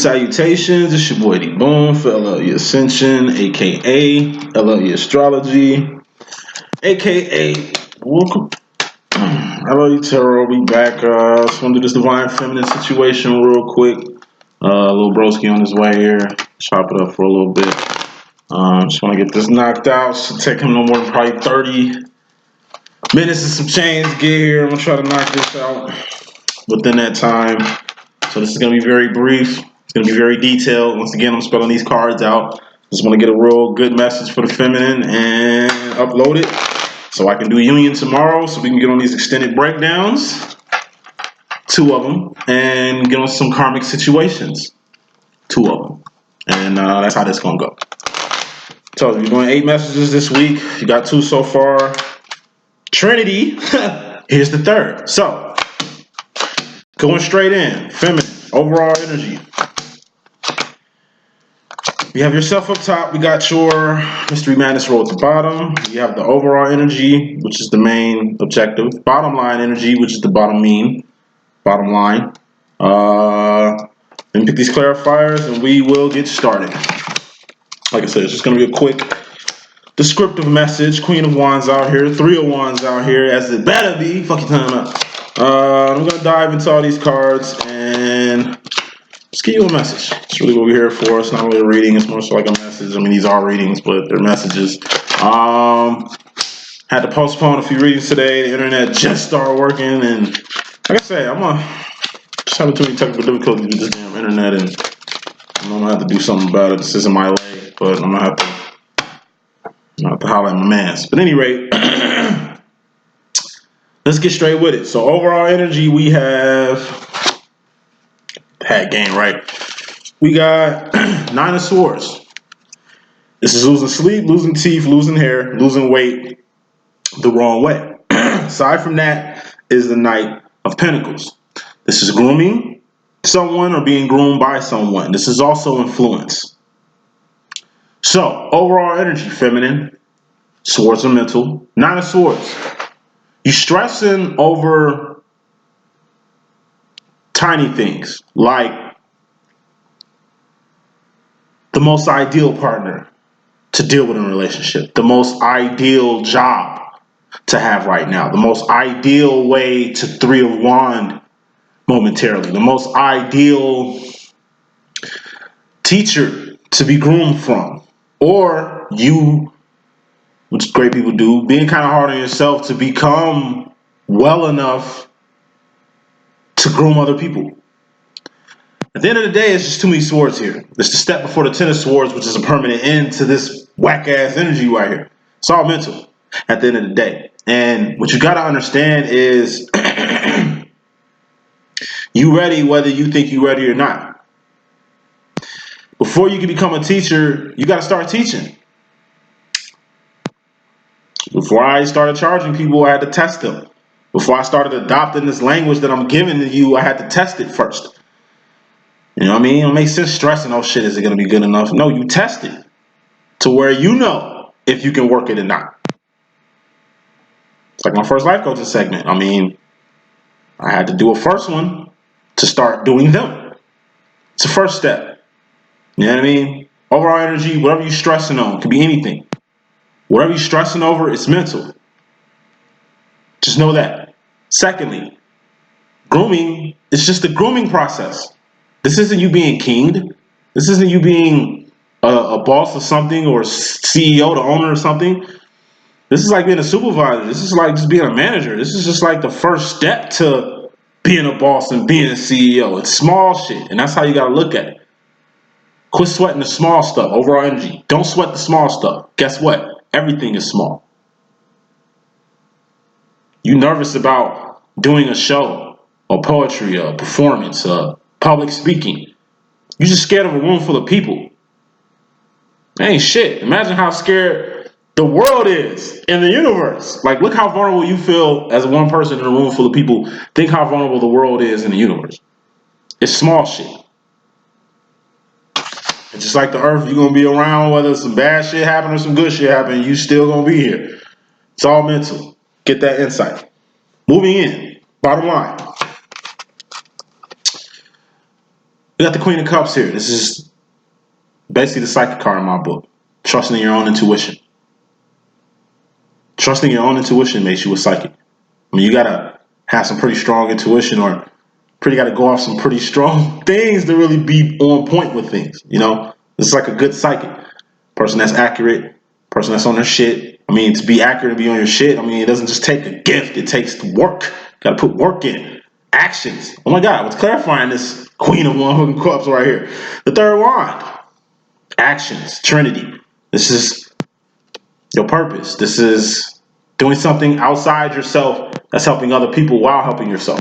Salutations, it's your boy D-Boom for LLE.Ascension, aka LLE Astrology, aka welcome LLE Tarot. We back. Just want to do this divine feminine situation real quick. Little broski on his way here. Chop it up for a little bit. Just want to get this knocked out. Should take him no more than probably 30 minutes and some change to get here. I'm gonna try to knock this out within that time. So this is gonna be very brief. It's gonna be very detailed. Once again, I'm spelling these cards out. Just want to get a real good message for the feminine and upload it so I can do union tomorrow so we can get on these extended breakdowns, 2 of them, and get on some karmic situations, 2 of them. And that's how this gonna go. So you're doing 8 messages this week. You got 2 so far. Trinity, here's the 3rd. So going straight in, feminine, overall energy. You have yourself up top. We got your Mystery Madness roll at the bottom. You have the overall energy, which is the main objective. Bottom line energy, which is the bottom line. Let me pick these clarifiers and we will get started. Like I said, it's just going to be a quick descriptive message. Queen of Wands out here. 3 of Wands out here, as it better be. Fuck your time up. I'm going to dive into all these cards and just give you a message. That's really what we're here for. It's not really a reading. It's more so like a message. I mean, these are readings, but they're messages. Had to postpone a few readings today. The internet just started working. And like I say, I'm just having too many technical difficulties with this damn internet. And I'm going to have to do something about it. This isn't my way, but I'm going to have to holler at my mans. But at any rate, let's get straight with it. So overall energy, we have... Hat game, right? We got 9 of Swords. This is losing sleep, losing teeth, losing hair, losing weight the wrong way. Aside from that is the Knight of Pentacles. This is grooming someone or being groomed by someone. This is also influence. So overall energy, feminine, swords are mental. 9 of Swords. You stressing over tiny things like the most ideal partner to deal with in a relationship, the most ideal job to have right now, the most ideal way to 3 of Wands momentarily, the most ideal teacher to be groomed from, or you, which great people do, being kind of hard on yourself to become well enough to groom other people. At the end of the day, it's just too many swords here. It's the step before the 10 of Swords, which is a permanent end to this whack-ass energy right here. It's all mental at the end of the day. And what you got to understand is you ready whether you think you're ready or not. Before you can become a teacher, you got to start teaching. Before I started charging people, I had to test them. Before I started adopting this language that I'm giving to you, I had to test it first. You know what I mean? It don't make sense stressing, oh shit, is it going to be good enough? No, you test it to where you know if you can work it or not. It's like my first life coaching segment. I mean, I had to do a first one to start doing them. It's the first step. You know what I mean? Overall energy, whatever you're stressing on, could be anything. Whatever you're stressing over, it's mental. Just know that. Secondly, grooming is just the grooming process. This isn't you being kinged. This isn't you being a boss of something or CEO, the owner of something. This is like being a supervisor. This is like just being a manager. This is just like the first step to being a boss and being a CEO. It's small shit, and that's how you got to look at it. Quit sweating the small stuff, overall energy. Don't sweat the small stuff. Guess what? Everything is small. You nervous about doing a show or poetry or performance or public speaking. You're just scared of a room full of people. That ain't shit. Imagine how scared the world is in the universe. Like, look how vulnerable you feel as one person in a room full of people. Think how vulnerable the world is in the universe. It's small shit. It's just like the earth, you're going to be around whether some bad shit happen or some good shit happen, you still going to be here. It's all mental. Get that insight. Moving in. Bottom line. We got the Queen of Cups here. This is basically the psychic card in my book. Trusting in your own intuition. Trusting your own intuition makes you a psychic. I mean, you gotta have some pretty strong intuition, or gotta go off some pretty strong things to really be on point with things. You know, it's like a good psychic. Person that's accurate, person that's on their shit. I mean, to be accurate and be on your shit, I mean, it doesn't just take a gift, it takes work. Gotta put work in. Actions. Oh my God, what's clarifying this Queen of One Cups right here? The third wand. Actions. Trinity. This is your purpose. This is doing something outside yourself that's helping other people while helping yourself.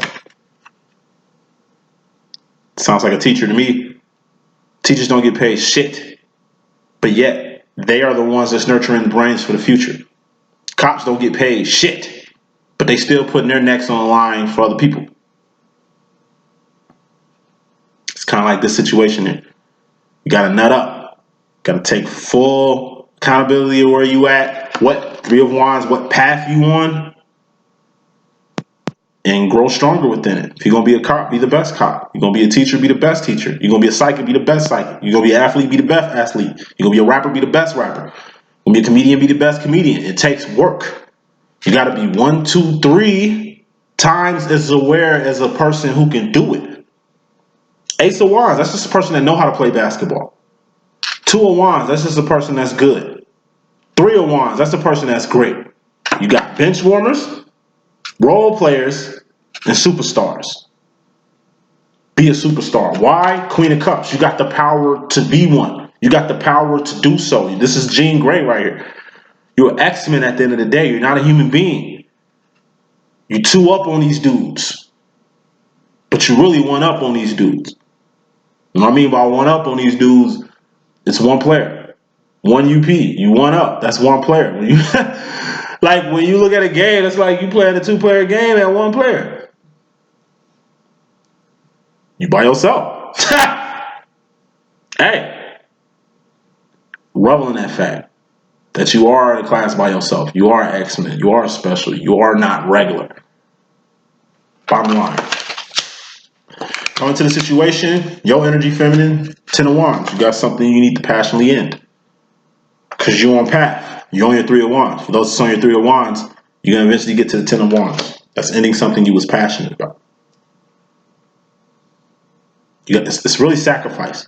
Sounds like a teacher to me. Teachers don't get paid shit, but yet they are the ones that's nurturing the brains for the future. Cops don't get paid shit, but they still putting their necks on the line for other people. It's kind of like this situation here. You got to nut up. Got to take full accountability of where you at, what Three of Wands, what path you on, and grow stronger within it. If you're going to be a cop, be the best cop. You're going to be a teacher, be the best teacher. You're going to be a psychic, be the best psychic. You're going to be an athlete, be the best athlete. You're going to be a rapper, be the best rapper. You're going to be a comedian, be the best comedian. It takes work. You got to be 1, 2, 3 times as aware as a person who can do it. Ace of Wands, that's just a person that know how to play basketball. 2 of Wands, that's just a person that's good. 3 of Wands, that's a person that's great. You got bench warmers, role players, and superstars. Be a superstar. Why? Queen of Cups. You got the power to be one. You got the power to do so. This is Jean Grey right here. You're an X-Men at the end of the day. You're not a human being. You 2 up on these dudes. But you really 1 up on these dudes. You know what I mean by 1 up on these dudes? It's 1 player. 1 UP. You 1 up. That's 1 player. When you like when you look at a game, it's like you playing a 2-player game at 1 player. You by yourself. Hey. Revel in that fact that you are in a class by yourself. You are X-Men. You are special. You are not regular. Bottom line. Coming to the situation, your energy feminine, 10 of Wands. You got something you need to passionately end. Because you're on path. You're on your 3 of Wands. For those that's on your 3 of Wands, you're going to eventually get to the 10 of Wands. That's ending something you was passionate about. You got this. It's really sacrifice.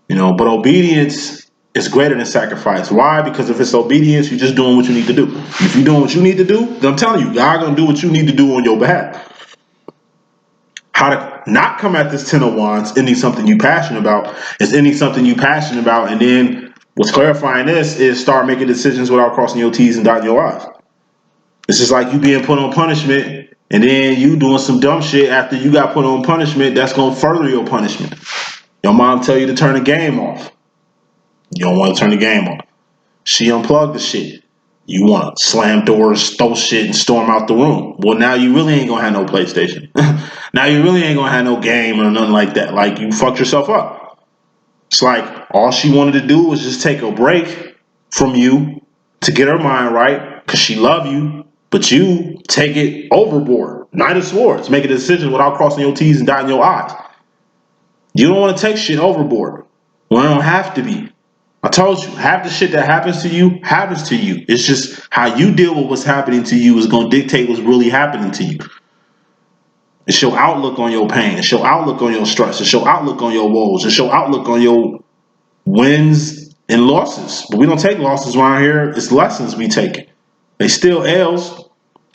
You know, but obedience is greater than sacrifice. Why? Because if it's obedience, you're just doing what you need to do. If you're doing what you need to do, then I'm telling you, God going to do what you need to do on your behalf. How to not come at this 10 of Wands, ending something you passionate about, is ending something you passionate about, and then what's clarifying this is start making decisions without crossing your T's and dotting your I's. This is like you being put on punishment, and then you doing some dumb shit after you got put on punishment that's going to further your punishment. Your mom tell you to turn the game off. You don't want to turn the game off. She unplugged the shit. You want to slam doors, throw shit, and storm out the room. Well, now you really ain't going to have no PlayStation. Now you really ain't going to have no game or nothing like that. Like, you fucked yourself up. It's like all she wanted to do was just take a break from you to get her mind right because she love you, but you take it overboard. Knight of Swords. Make a decision without crossing your T's and dotting your I's. You don't want to take shit overboard. Well, it don't have to be. I told you, half the shit that happens to you happens to you. It's just how you deal with what's happening to you is going to dictate what's really happening to you. It's your outlook on your pain. It's your outlook on your stress. It's your outlook on your woes. It's your outlook on your wins and losses. But we don't take losses around here. It's lessons we take. They still L's,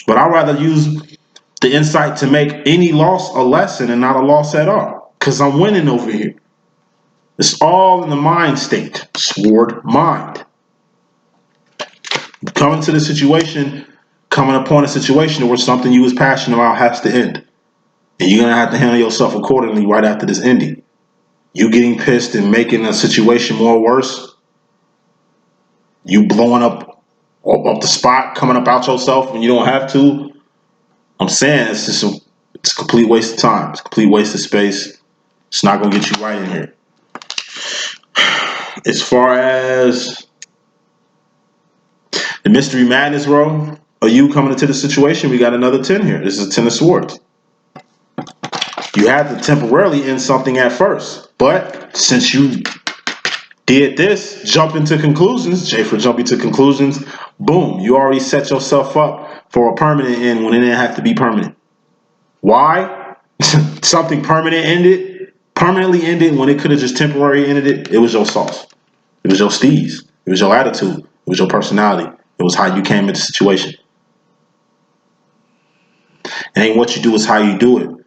but I'd rather use the insight to make any loss a lesson and not a loss at all. Because I'm winning over here. It's all in the mind state. Sword mind. Coming to the situation, coming upon a situation where something you was passionate about has to end. And you're going to have to handle yourself accordingly right after this ending. You getting pissed and making a situation more worse. You blowing up the spot, coming up out yourself when you don't have to. I'm saying it's just it's a complete waste of time. It's a complete waste of space. It's not going to get you right in here. As far as the mystery madness row, are you coming into the situation? We got another 10 here. This is a 10 of Swords. You had to temporarily end something at first. But since you did this, jump into conclusions, J for jumping to conclusions, boom, you already set yourself up for a permanent end when it didn't have to be permanent. Why? Something permanently ended when it could have just temporarily ended it. It was your sauce. It was your steez. It was your attitude. It was your personality. It was how you came into the situation. It ain't what you do, it's how you do it.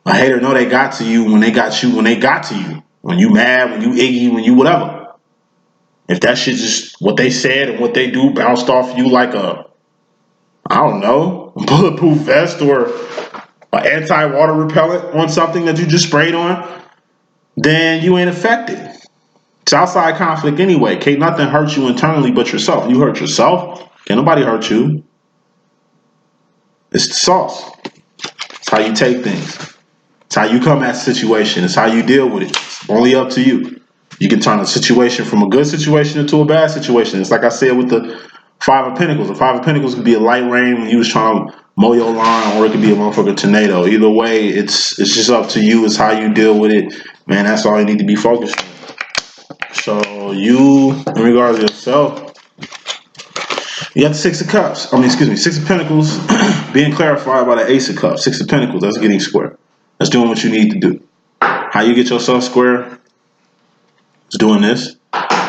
A hater know they got to you when they got you when they got to you. When you mad, when you iggy, when you whatever. If that shit just what they said and what they do bounced off you like a, I don't know, bulletproof vest or an anti-water repellent on something that you just sprayed on, then you ain't affected. It's outside conflict anyway. Can't nothing hurt you internally but yourself. You hurt yourself, can't nobody hurt you. It's the sauce. It's how you take things. It's how you come at a situation. It's how you deal with it. It's only up to you. You can turn a situation from a good situation into a bad situation. It's like I said with the Five of Pentacles. The Five of Pentacles could be a light rain when you was trying to mow your lawn, or it could be a motherfucking tornado. Either way, it's just up to you. It's how you deal with it. Man, that's all you need to be focused on. So you, in regards to yourself, you got the Six of Cups. Six of Pentacles being clarified by the Ace of Cups. Six of Pentacles, that's getting square. That's doing what you need to do. How you get yourself square is doing this.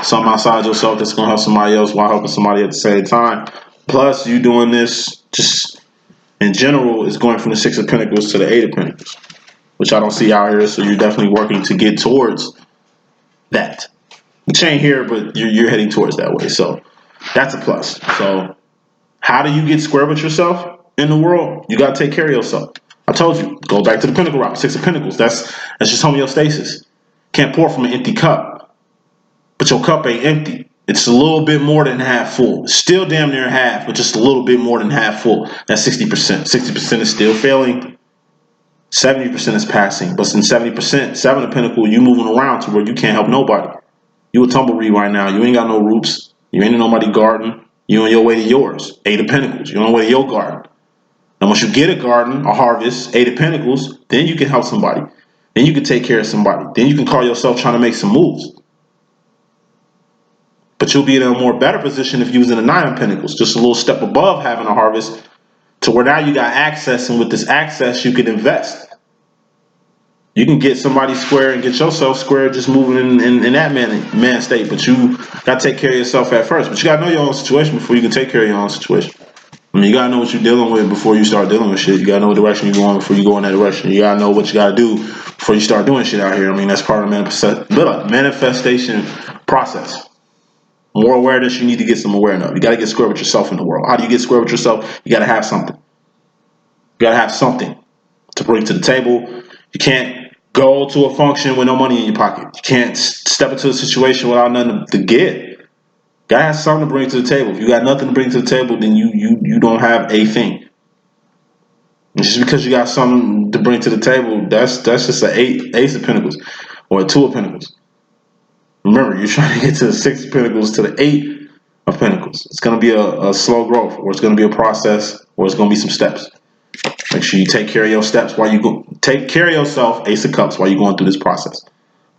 Something outside yourself that's going to help somebody else while helping somebody at the same time. Plus, you doing this just in general is going from the Six of Pentacles to the Eight of Pentacles, which I don't see out here. So you're definitely working to get towards that. Which ain't here, but you're heading towards that way. So that's a plus. So how do you get square with yourself in the world? You got to take care of yourself. I told you, go back to the Pentacle route, Six of Pentacles. That's just homeostasis. Can't pour from an empty cup, but your cup ain't empty. It's a little bit more than half full. It's still damn near half, but just a little bit more than half full. That's 60%. 60% is still failing. 70% is passing. But in 70%, Seven of Pentacles, you moving around to where you can't help nobody. You a tumbleweed right now. You ain't got no roots. You ain't in nobody's garden. You on your way to yours. Eight of Pentacles. You're on your way to your garden. And once you get a garden, a harvest, Eight of Pentacles, then you can help somebody. Then you can take care of somebody. Then you can call yourself trying to make some moves. But you'll be in a more better position if you was in a Nine of Pentacles, just a little step above having a harvest, to where now you got access, and with this access you can invest. You can get somebody square and get yourself square just moving in that man state, but you got to take care of yourself at first. But you got to know your own situation before you can take care of your own situation. I mean, you got to know what you're dealing with before you start dealing with shit. You got to know what direction you're going before you go in that direction. You got to know what you got to do before you start doing shit out here. I mean, that's part of the manifestation process. More awareness, you need to get some awareness of. You got to get square with yourself in the world. How do you get square with yourself? You got to have something. You got to have something to bring to the table. You can't go to a function with no money in your pocket. You can't step into a situation without nothing to get. Gotta have something to bring to the table. If you got nothing to bring to the table, then you don't have a thing. And just because you got something to bring to the table, that's just an Ace of Pentacles or a Two of Pentacles. Remember, you're trying to get to the Six of Pentacles to the Eight of Pentacles. It's gonna be a slow growth, or it's gonna be a process, or it's gonna be some steps. Make sure you take care of your steps while you go. Take care of yourself, Ace of Cups, while you're going through this process.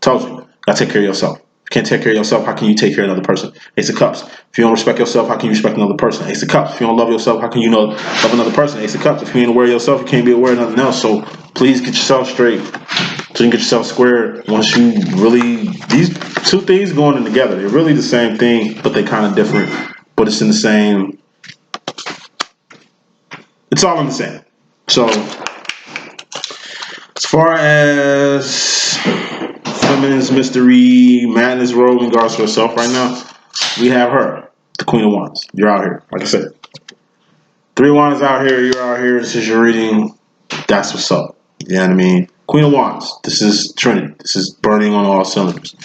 Told you, gotta take care of yourself. If you can't take care of yourself, how can you take care of another person? Ace of Cups. If you don't respect yourself, how can you respect another person? Ace of Cups. If you don't love yourself, how can you love another person? Ace of Cups. If you ain't aware of yourself, you can't be aware of nothing else. So please get yourself straight, so you can get yourself square. Once you really, these two things going in together, they're really the same thing, but they kind of different. But it's in the same. It's all in the same. So as far as Feminine's mystery madness role in regards to herself right now, we have her, the Queen of Wands. You're out here, like I said. Three of Wands out here, you're out here. This is your reading. That's what's up. You know what I mean? Queen of Wands. This is Trinity. This is burning on all cylinders.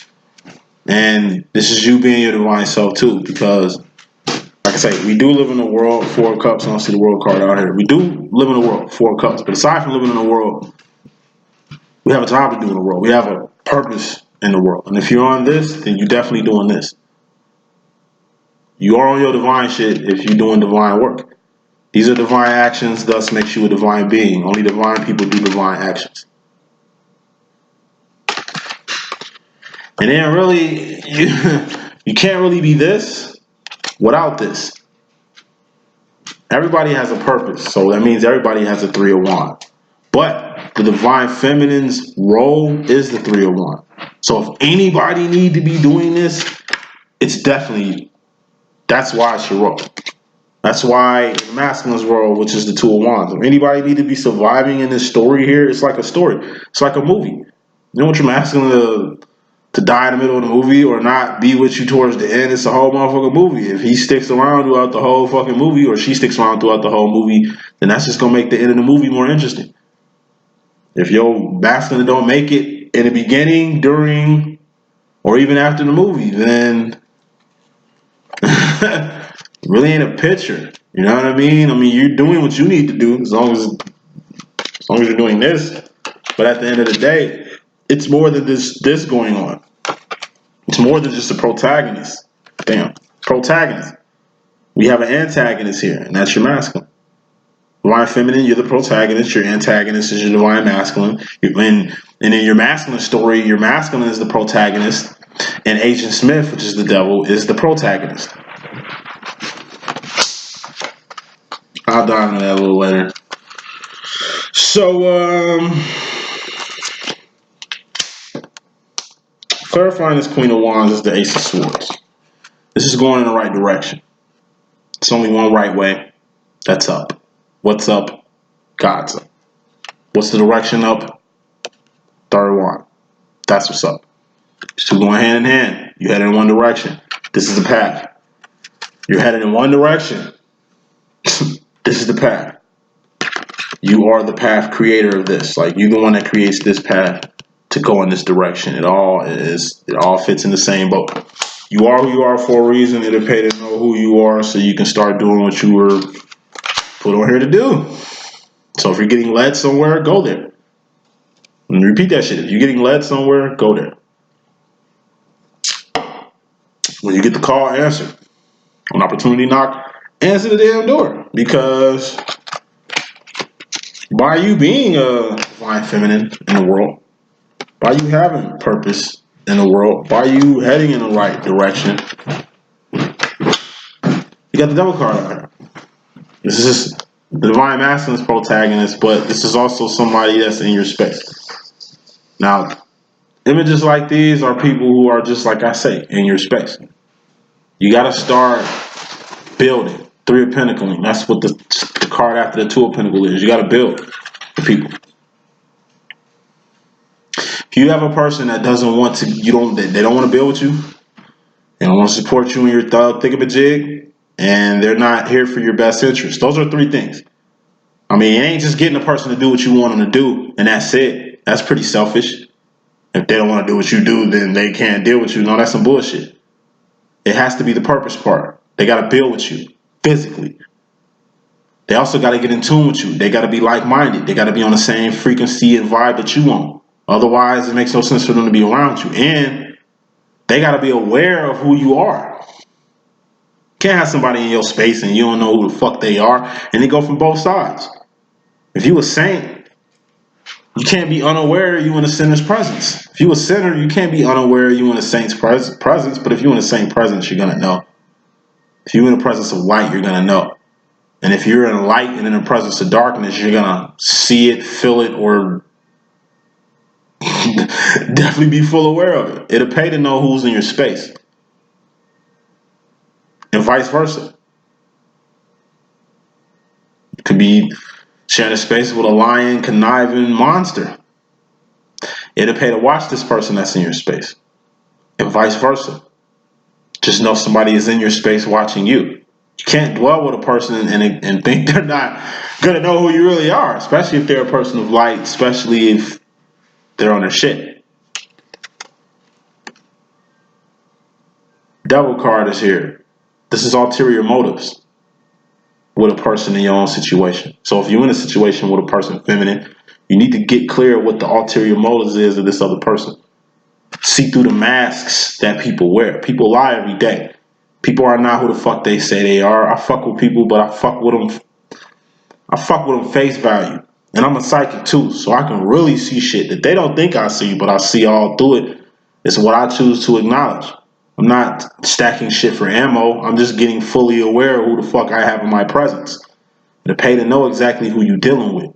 And this is you being your divine self too, because like I say, we do live in a world, Four of Cups. I don't see the world card out here. We do live in a world, Four of Cups. But aside from living in a world, we have a job to do in the world. We have a purpose in the world. And if you're on this, then you're definitely doing this. You are on your divine shit if you're doing divine work. These are divine actions, thus makes you a divine being. Only divine people do divine actions. And then really, you can't really be this without this. Everybody has a purpose, so that means everybody has a 3 of Wands. But the Divine Feminine's role is the 3 of Wands. So if anybody need to be doing this, it's definitely you. That's why it's your role. That's why the masculine's role, which is the 2 of Wands. If anybody need to be surviving in this story here, it's like a story. It's like a movie. You don't want your masculine to die in the middle of the movie or not be with you towards the end. It's a whole motherfucking movie. If he sticks around throughout the whole fucking movie or she sticks around throughout the whole movie, then that's just going to make the end of the movie more interesting. If your masculine don't make it in the beginning, during, or even after the movie, then really ain't a picture. You know what I mean? I mean, you're doing what you need to do as long as you're doing this. But at the end of the day, it's more than this going on. It's more than just a protagonist. Damn. Protagonist. We have an antagonist here, and that's your masculine. Divine Feminine, you're the protagonist. Your antagonist is your Divine Masculine. And in your masculine story, your masculine is the protagonist, and Agent Smith, which is the devil, is the protagonist. I'll dive into that a little later. So, clarifying this Queen of Wands is the Ace of Swords. This is going in the right direction. It's only one right way. That's up. What's up? God's up. What's the direction up? 3rd Wand. That's what's up. It's two going hand in hand. You headed in one direction. This is the path. You're headed in one direction. This is the path. You are the path creator of this. Like, you're the one that creates this path to go in this direction. It all fits in the same boat. You are who you are for a reason. It'll pay to know who you are so you can start doing what you were put on here to do. So if you're getting led somewhere, go there. And repeat that shit. If you're getting led somewhere, go there. When you get the call, answer. When opportunity knock, answer the damn door. Because by you being a Divine Feminine in the world, by you having purpose in the world, by you heading in the right direction, you got the Devil card out here. This is the Divine Masculine's protagonist, but this is also somebody that's in your space. Now, images like these are people who are just like I say, in your space. You got to start building. 3 of Pentacles. That's what the card after the 2 of Pentacles is. You got to build the people. If you have a person that doesn't want to, they don't want to build with you, they don't want to support you in your thingamajig, and they're not here for your best interest. Those are 3 things. I mean, it ain't just getting a person to do what you want them to do, and that's it. That's pretty selfish. If they don't want to do what you do, then they can't deal with you. No, that's some bullshit. It has to be the purpose part. They got to build with you physically. They also got to get in tune with you. They got to be like-minded. They got to be on the same frequency and vibe that you want. Otherwise, it makes no sense for them to be around you. And they got to be aware of who you are. You can't have somebody in your space and you don't know who the fuck they are. And they go from both sides. If you a saint, you can't be unaware you in a sinner's presence. If you a sinner, you can't be unaware you in a saint's presence. But if you in a saint presence, you're going to know. If you're in the presence of light, you're going to know. And if you're in light and in the presence of darkness, you're going to see it, feel it, or definitely be full aware of it. It'll pay to know who's in your space. And vice versa. You could be sharing a space with a lion, conniving monster. It'll pay to watch this person that's in your space. And vice versa. Just know somebody is in your space watching you. You can't dwell with a person and think they're not going to know who you really are, especially if they're a person of light, especially if they're on their shit. Devil card is here. This is ulterior motives with a person in your own situation. So if you're in a situation with a person feminine, you need to get clear what the ulterior motives is of this other person. See through the masks that people wear. People lie every day. People are not who the fuck they say they are. I fuck with people, but I fuck with them face value. And I'm a psychic too, so I can really see shit that they don't think I see, but I see all through it. It's what I choose to acknowledge. I'm not stacking shit for ammo. I'm just getting fully aware of who the fuck I have in my presence. To pay to know exactly who you're dealing with.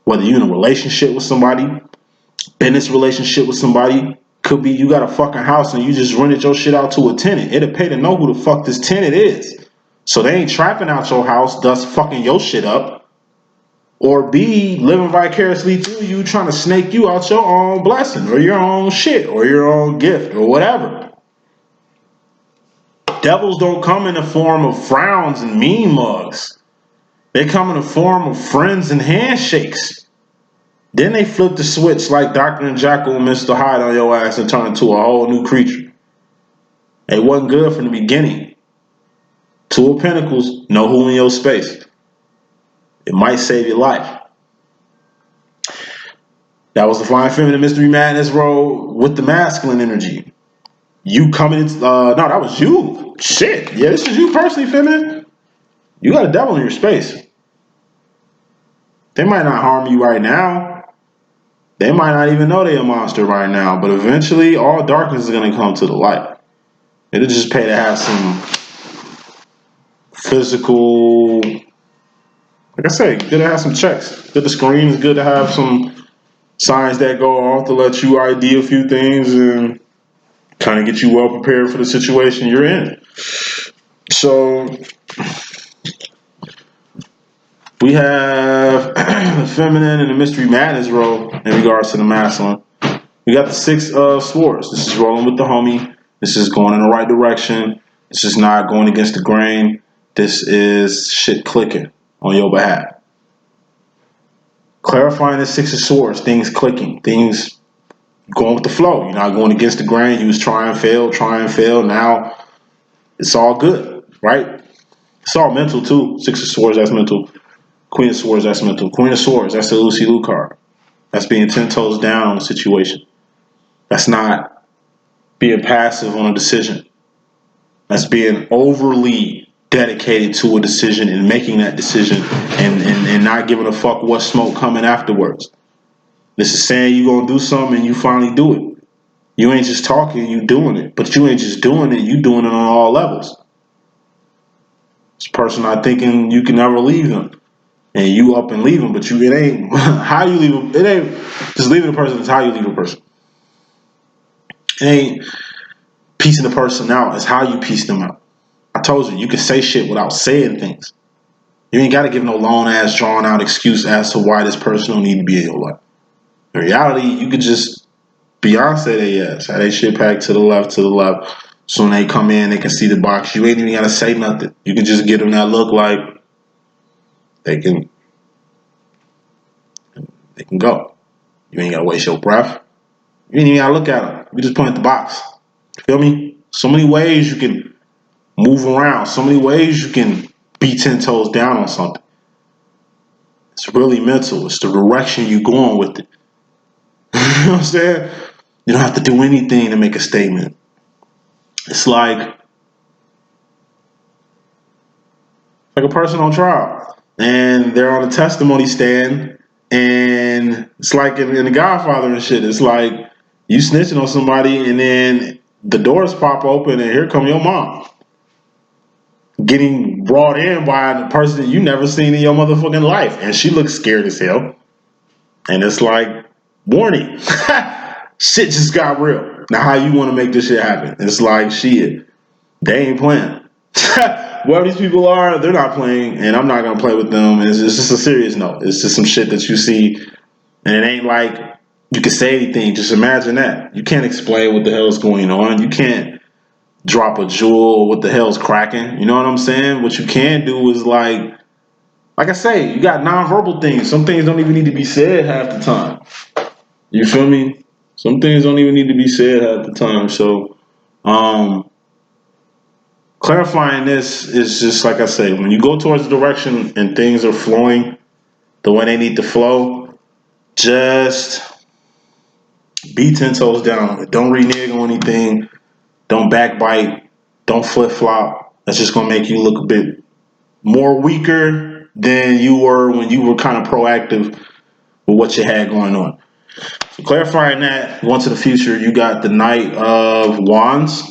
Whether you're in a relationship with somebody, business relationship with somebody, could be you got a fucking house and you just rented your shit out to a tenant. It'll pay to know who the fuck this tenant is. So they ain't trapping out your house, thus fucking your shit up. Or B, living vicariously through you, trying to snake you out your own blessing or your own shit or your own gift or whatever. Devils don't come in the form of frowns and mean mugs. They come in the form of friends and handshakes. Then they flip the switch like Dr. and Jekyll and Mr. Hyde on your ass and turn into a whole new creature. It wasn't good from the beginning. Two of Pentacles, know who in your space. It might save your life. That was the Flying Feminine Mystery Madness role with the masculine energy. You coming in, no, that was you. Shit. Yeah, this is you personally, feminine. You got a devil in your space. They might not harm you right now. They might not even know they're a monster right now, but eventually all darkness is going to come to the light. It'll just pay to have some physical, like I say, good to have some checks. Good to screen. It's good to have some signs that go off to let you ID a few things and kind of get you well prepared for the situation you're in. So we have the feminine and the mystery madness role in regards to the masculine. We got the Six of Swords. This is rolling with the homie. This is going in the right direction. This is not going against the grain. This is shit clicking on your behalf. Clarifying the Six of Swords, things clicking, things going with the flow. You're not going against the grain. You was try and fail. Now it's all good, right? It's all mental too. Six of Swords, that's mental. Queen of Swords, that's mental. Queen of Swords, that's the Lucy Liu card. That's being 10 toes down on a situation. That's not being passive on a decision. That's being overly dedicated to a decision and making that decision and not giving a fuck what smoke coming afterwards. This is saying you're going to do something and you finally do it. You ain't just talking, you doing it. But you ain't just doing it, you doing it on all levels. This person not thinking you can never leave them. And you up and leave them, but it ain't how you leave them. It ain't just leaving a person, it's how you leave a person. It ain't piecing the person out, it's how you piece them out. I told you, you can say shit without saying things. You ain't got to give no long ass, drawn out excuse as to why this person don't need to be in your life. In reality, you could just Beyonce their ass, have they shit packed to the left. So when they come in, they can see the box. You ain't even got to say nothing. You can just give them that look like they can go. You ain't got to waste your breath. You ain't even got to look at them. You just point at the box. Feel me? So many ways you can move around. So many ways you can be 10 toes down on something. It's really mental. It's the direction you're going with it. You know what I'm saying? You don't have to do anything to make a statement. It's like a person on trial and they're on a testimony stand, and it's like in The Godfather and shit. It's like you snitching on somebody and then the doors pop open and here come your mom getting brought in by the person that you never seen in your motherfucking life, and she looks scared as hell. And it's like, warning, shit just got real. Now how you want to make this shit happen? It's like, shit, they ain't playing. Whoever these people are, they're not playing, and I'm not gonna play with them. It's just a serious note. It's just some shit that you see, and it ain't like you can say anything. Just imagine that. You can't explain what the hell is going on. You can't drop a jewel or what the hell's cracking. You know what I'm saying? What you can do is like I say, you got nonverbal things. Some things don't even need to be said half the time. You feel me? Some things don't even need to be said half the time. So, clarifying this is just like I say, when you go towards the direction and things are flowing the way they need to flow, just be 10 toes down. Don't renege on anything. Don't backbite. Don't flip flop. That's just going to make you look a bit more weaker than you were when you were kind of proactive with what you had going on. So clarifying that, going to the future, you got the Knight of Wands.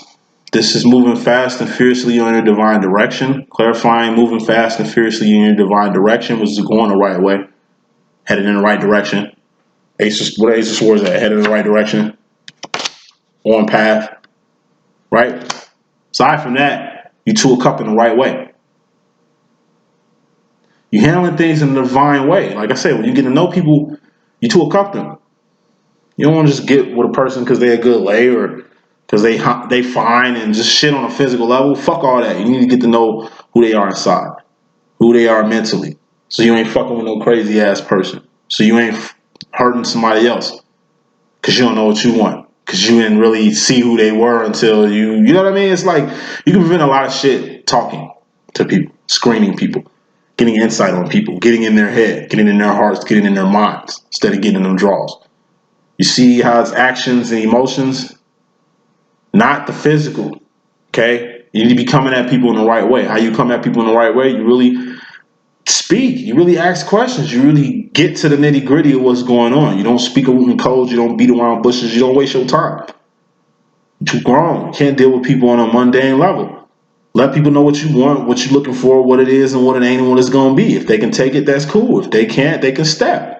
This is moving fast and fiercely in your divine direction. Clarifying, moving fast and fiercely in your divine direction, was going the right way, headed in the right direction. What Ace of Swords at? Headed in the right direction, on path, right? Aside from that, you Two of Cups in the right way. You handling things in the divine way. Like I said, when you get to know people, you Two of Cups them. You don't want to just get with a person because they're a good lay or because they fine and just shit on a physical level. Fuck all that. You need to get to know who they are inside, who they are mentally. So you ain't fucking with no crazy ass person. So you ain't hurting somebody else because you don't know what you want. Because you didn't really see who they were until you know what I mean? It's like you can prevent a lot of shit talking to people, screening people, getting insight on people, getting in their head, getting in their hearts, getting in their minds instead of getting in them draws. You see how it's actions and emotions, not the physical, okay? You need to be coming at people in the right way. How you come at people in the right way? You really speak. You really ask questions. You really get to the nitty gritty of what's going on. You don't speak in codes. You don't beat around bushes. You don't waste your time. You're too grown. You can't deal with people on a mundane level. Let people know what you want, what you're looking for, what it is, and what it ain't, and what it's going to be. If they can take it, that's cool. If they can't, they can step.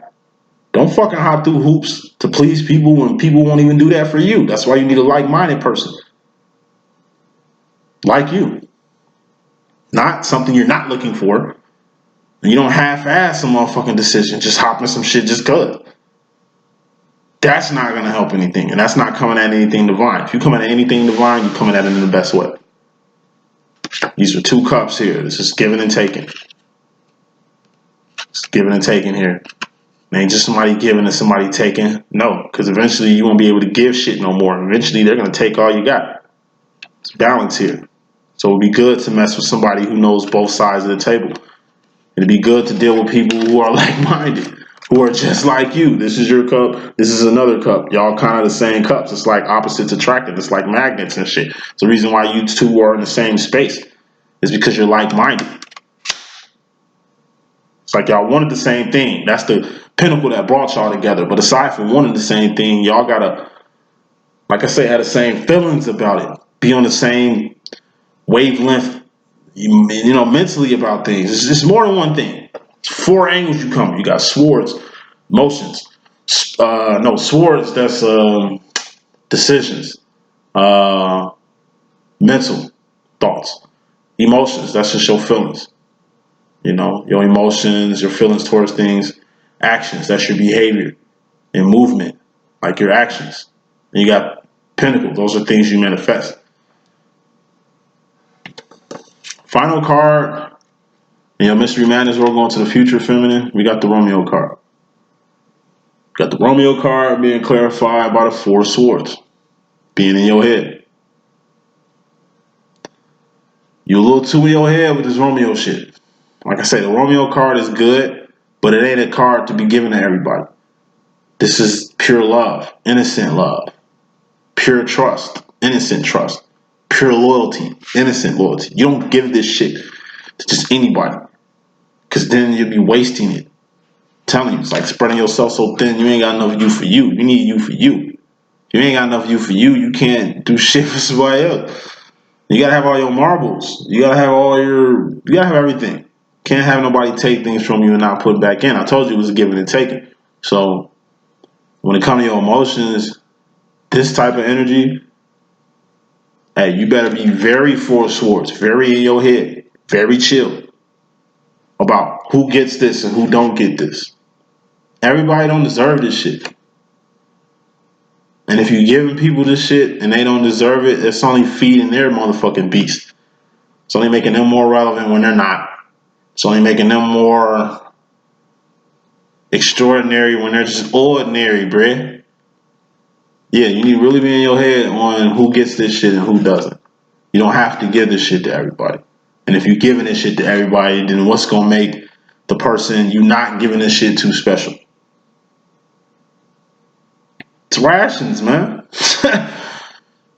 Don't fucking hop through hoops to please people when people won't even do that for you. That's why you need a like-minded person. Like you. Not something you're not looking for. And you don't half-ass a motherfucking decision, just hopping some shit just cause. That's not going to help anything. And that's not coming at anything divine. If you come at anything divine, you're coming at it in the best way. These are 2 cups here. This is giving and taking. It's giving and taking here. It ain't just somebody giving and somebody taking. No, because eventually you won't be able to give shit no more. Eventually they're going to take all you got. It's balance here. So it'd be good to mess with somebody who knows both sides of the table. It'd be good to deal with people who are like-minded, who are just like you. This is your cup. This is another cup. Y'all kind of the same cups. It's like opposites attracted. It's like magnets and shit. It's the reason why you two are in the same space. It's because you're like-minded. It's like y'all wanted the same thing. That's the pinnacle that brought y'all together. But aside from wanting the same thing, y'all gotta, like I say, have the same feelings about it. Be on the same wavelength, you know, mentally about things. It's just more than one thing. It's 4 angles you come. You got swords, emotions. No, swords, that's decisions. Mental thoughts. Emotions, that's just your feelings. You know, your emotions, your feelings towards things. Actions, that's your behavior and movement, like your actions. And you got pinnacle, those are things you manifest. Final card, you know, Mystery Madness, we're going to the future feminine. We got the Romeo card. Got the Romeo card being clarified by the 4 swords being in your head. You a little too in your head with this Romeo shit. Like I say, the Romeo card is good, but it ain't a card to be given to everybody. This is pure love, innocent love, pure trust, innocent trust, pure loyalty, innocent loyalty. You don't give this shit to just anybody, because then you'll be wasting it. I'm telling you, it's like spreading yourself so thin you ain't got enough you for you. You need you for you. If you ain't got enough you for you, you can't do shit for somebody else. You gotta have all your marbles. You gotta have you gotta have everything. Can't have nobody take things from you and not put back in. I told you it was giving and taking. So when it comes to your emotions, this type of energy, hey, you better be very 4 swords, very in your head, very chill about who gets this and who don't get this. Everybody don't deserve this shit. And if you're giving people this shit and they don't deserve it, it's only feeding their motherfucking beast. It's only making them more relevant when they're not. It's only making them more extraordinary when they're just ordinary, bruh. Yeah, you need to really be in your head on who gets this shit and who doesn't. You don't have to give this shit to everybody. And if you're giving this shit to everybody, then what's going to make the person you not giving this shit to special? It's rations, man.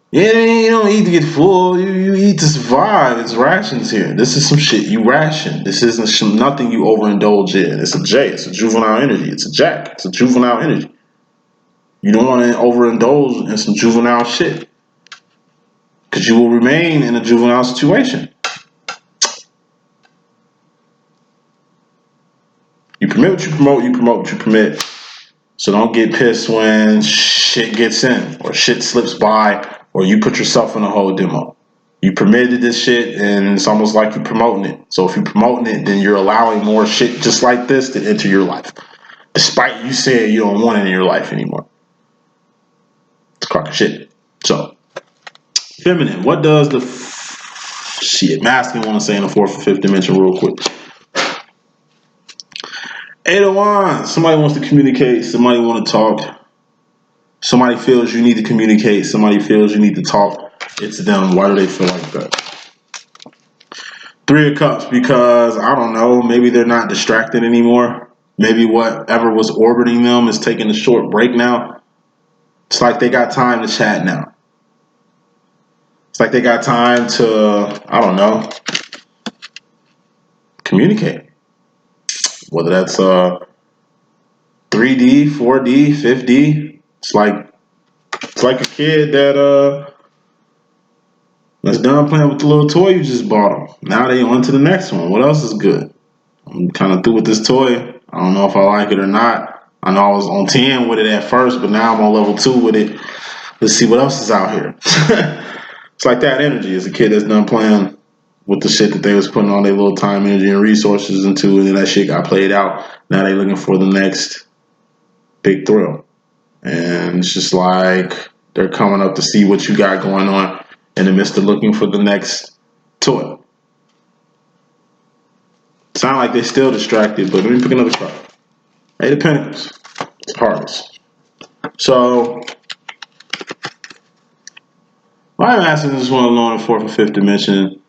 Yeah, you don't eat to get full. You eat to survive. It's rations here. This is some shit you ration. This isn't nothing you overindulge in. It's a J. It's a juvenile energy. It's a Jack. It's a juvenile energy. You don't want to overindulge in some juvenile shit, because you will remain in a juvenile situation. You permit what you promote, you promote what you permit. So don't get pissed when shit gets in, or shit slips by, or you put yourself in a whole demo. You permitted this shit, and it's almost like you're promoting it. So if you're promoting it, then you're allowing more shit just like this to enter your life, despite you saying you don't want it in your life anymore. It's crock of shit. So, feminine. What does the shit masculine want to say in the fourth or fifth dimension, real quick? Eight of Wands. Somebody wants to communicate. Somebody want to talk. Somebody feels you need to communicate. Somebody feels you need to talk. It's them. Why do they feel like that? Three of Cups, because I don't know, maybe they're not distracted anymore. Maybe whatever was orbiting them is taking a short break now. It's like they got time to chat now. It's like they got time to, I don't know, communicate. Whether that's 3D, 4D, 5D. It's like a kid that's done playing with the little toy you just bought them. Now they on to the next one. What else is good? I'm kind of through with this toy. I don't know if I like it or not. I know I was on 10 with it at first, but now I'm on level 2 with it. Let's see what else is out here. It's like that energy. It's a kid that's done playing with the shit that they was putting all their little time, energy, and resources into, and then that shit got played out. Now they looking for the next big thrill. And it's just like they're coming up to see what you got going on in the midst of looking for the next toy. Sound like they're still distracted, but let me pick another card. Eight of Pentacles. It's Harvest. So, why I'm asking this one alone in fourth and fifth dimension,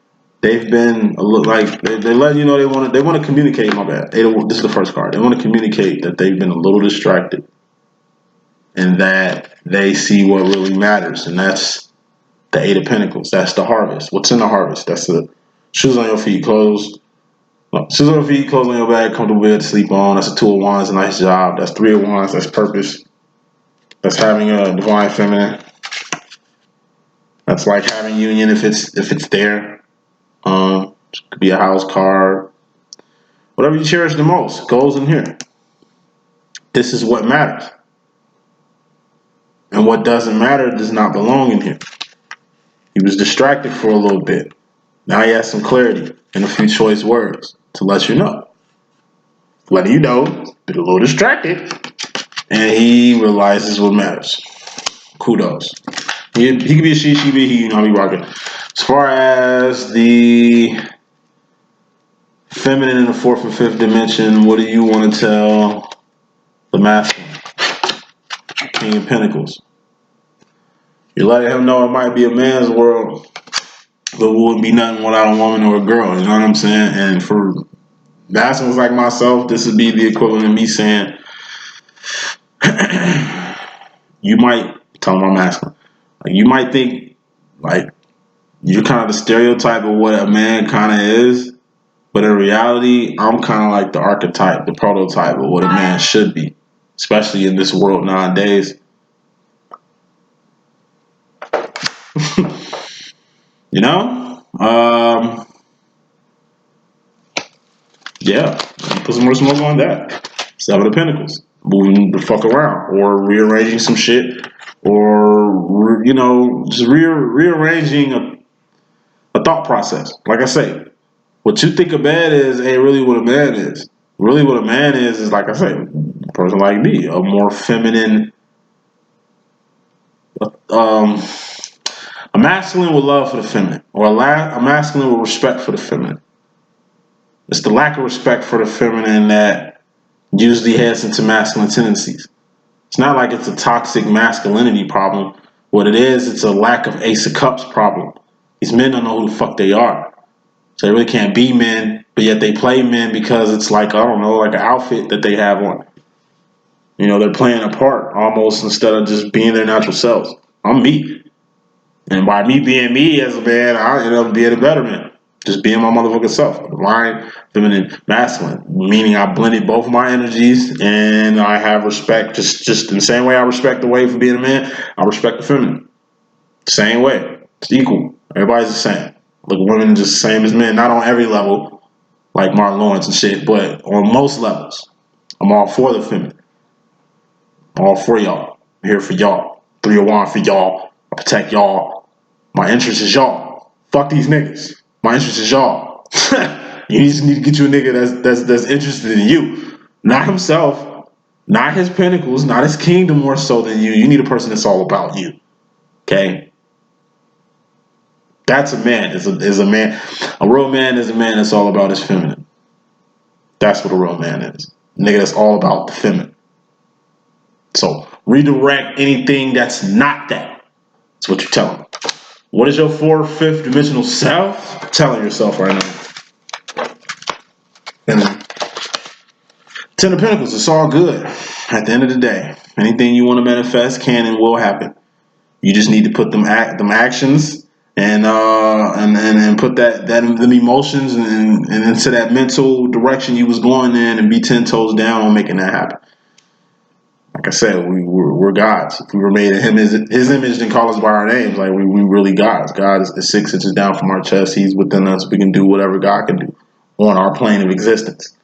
they've been a little like they're letting you know they want to communicate. My bad. This is the first card. They want to communicate that they've been a little distracted, and that they see what really matters, and that's the Eight of Pentacles. That's the harvest. What's in the harvest? That's the shoes on your feet, clothes. Shoes on your feet, clothes on your back, comfortable bed to sleep on. That's a Two of Wands, a nice job. That's Three of Wands, that's purpose. That's having a divine feminine. That's like having union if it's there. It could be a house, car, whatever you cherish the most goes in here. This is what matters. And what doesn't matter does not belong in here. He was distracted for a little bit. Now he has some clarity and a few choice words to let you know. Letting you know, been a little distracted, and he realizes what matters. Kudos. He could be a she be he, you know how we rocking. As far as the feminine in the fourth and fifth dimension, what do you want to tell the masculine? King of Pentacles. You're letting him know it might be a man's world, but it wouldn't be nothing without a woman or a girl. You know what I'm saying? And for masculines like myself, this would be the equivalent of me saying, you might tell my masculine, like, you might think like you're kind of the stereotype of what a man kind of is, but in reality, I'm kind of like the archetype, the prototype of what a man should be, especially in this world nowadays. You know? Yeah. Put some more smoke on that. Seven of Pentacles. Moving the fuck around. Or rearranging some shit. Or, you know, just rearranging a thought process. Like I say, what you think a man is ain't really what a man is. Really what a man is like I say, a person like me. A more feminine, a masculine with love for the feminine, or a masculine with respect for the feminine. It's the lack of respect for the feminine that usually heads into masculine tendencies. It's not like it's a toxic masculinity problem. What it is, it's a lack of Ace of Cups problem. These men don't know who the fuck they are. So they really can't be men, but yet they play men because it's like, I don't know, like an outfit that they have on. You know, they're playing a part almost instead of just being their natural selves. I'm me. And by me being me as a man, I end up being a better man. Just being my motherfucking self. Divine, feminine, masculine. Meaning I blended both of my energies and I have respect. Just in the same way I respect the way for being a man, I respect the feminine. Same way. It's equal. Everybody's the same. Look, women just the same as men. Not on every level, like Martin Lawrence and shit, but on most levels. I'm all for the feminine. I'm all for y'all. I'm here for y'all. 301 for y'all. I protect y'all. My interest is y'all. Fuck these niggas. My interest is y'all. You just need to get you a nigga that's interested in you. Not himself, not his pinnacles, not his kingdom more so than you. You need a person that's all about you. Okay? That's a man. Is a man. A real man is a man that's all about his feminine. That's what a real man is. A nigga that's all about the feminine. So redirect anything that's not that. That's what you're telling me. What is your fourth, fifth dimensional self telling yourself right now? And Ten of Pentacles, it's all good. At the end of the day, anything you want to manifest can and will happen. You just need to put them actions and put them emotions and into that mental direction you was going in and be 10 toes down on making that happen. Like I said, we're gods. If we were made in his image and call us by our names, like we really gods. God is 6 inches down from our chest. He's within us. We can do whatever God can do on our plane of existence.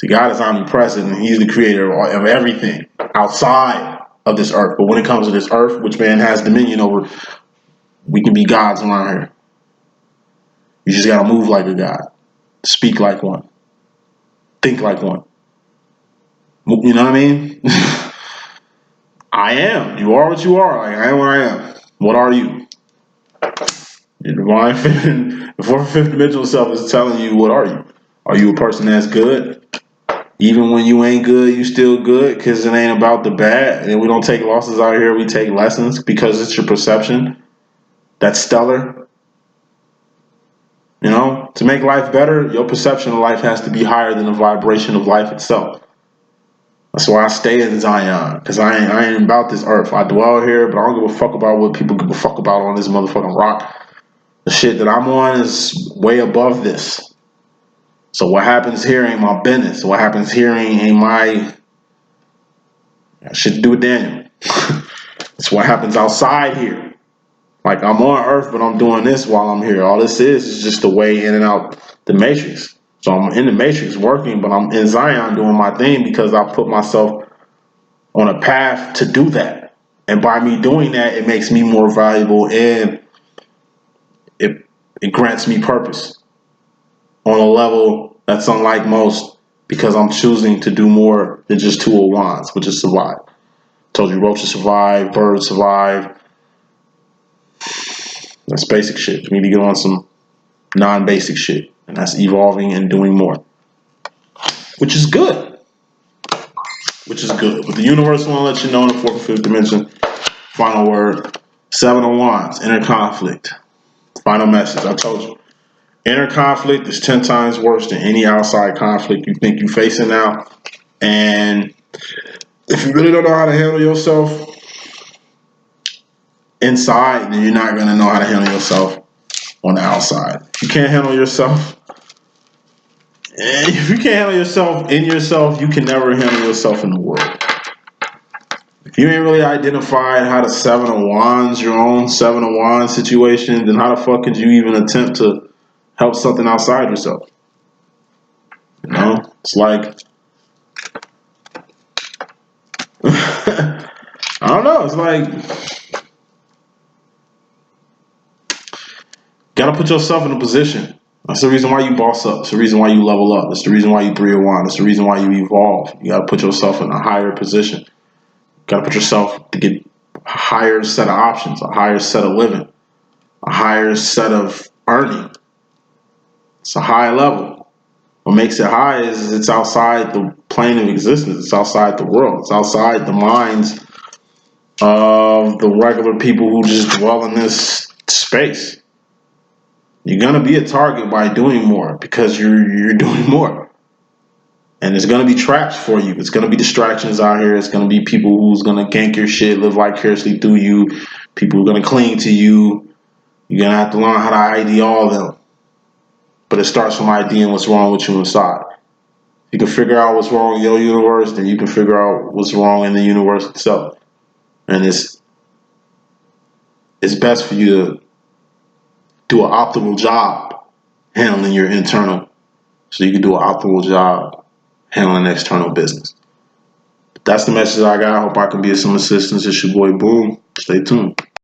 See, God is omnipresent and he's the creator of everything outside of this earth. But when it comes to this earth, which man has dominion over, we can be gods around here. You just gotta move like a god. Speak like one. Think like one. You know what I mean? I am. You are what you are. Like, I am what I am. What are you? Your divine feminine, the fourth, fifth dimensional self is telling you, what are you? Are you a person that's good? Even when you ain't good, you still good, because it ain't about the bad. And we don't take losses out here. We take lessons because it's your perception. That's stellar. You know, to make life better, your perception of life has to be higher than the vibration of life itself. That's why I stay in Zion, because I ain't about this earth. I dwell here, but I don't give a fuck about what people give a fuck about on this motherfucking rock. The shit that I'm on is way above this. So what happens here ain't my business. What happens here ain't my shit to do with Daniel. It's what happens outside here. Like, I'm on earth, but I'm doing this while I'm here. All this is just a way in and out the matrix. So I'm in the matrix working, but I'm in Zion doing my thing because I put myself on a path to do that. And by me doing that, it makes me more valuable and it grants me purpose on a level that's unlike most, because I'm choosing to do more than just 2 of wands, which is survive. Told you roaches survive, birds survive. That's basic shit. We need to get on some non-basic shit, and that's evolving and doing more, which is good. Which is good. But the universe want to let you know in the 4th and 5th dimension. Final word. 7 of wands. Inner conflict. Final message. I told you. Inner conflict is 10 times worse than any outside conflict you think you're facing now. And if you really don't know how to handle yourself inside, then you're not going to know how to handle yourself on the outside. If you can't handle yourself, in yourself, you can never handle yourself in the world. If you ain't really identified how to 7 of wands, your own 7 of wands situation, then how the fuck could you even attempt to help something outside yourself? You know, it's like, I don't know. It's like, gotta put yourself in a position. That's the reason why you boss up. It's the reason why you level up. It's the reason why you 3 of wands. It's the reason why you evolve. You gotta put yourself in a higher position. You gotta put yourself to get a higher set of options, a higher set of living, a higher set of earning. It's a high level. What makes it high is it's outside the plane of existence. It's outside the world. It's outside the minds of the regular people who just dwell in this space. You're gonna be a target by doing more because you're doing more. And there's gonna be traps for you. It's gonna be distractions out here. It's gonna be people who's gonna gank your shit, live vicariously through you. People who are gonna cling to you. You're gonna have to learn how to ID all of them. But it starts from IDing what's wrong with you inside. You can figure out what's wrong in your universe, then you can figure out what's wrong in the universe itself. And it's best for you to do an optimal job handling your internal, so you can do an optimal job handling external business. That's the message I got. I hope I can be of some assistance. It's your boy Boom. Stay tuned.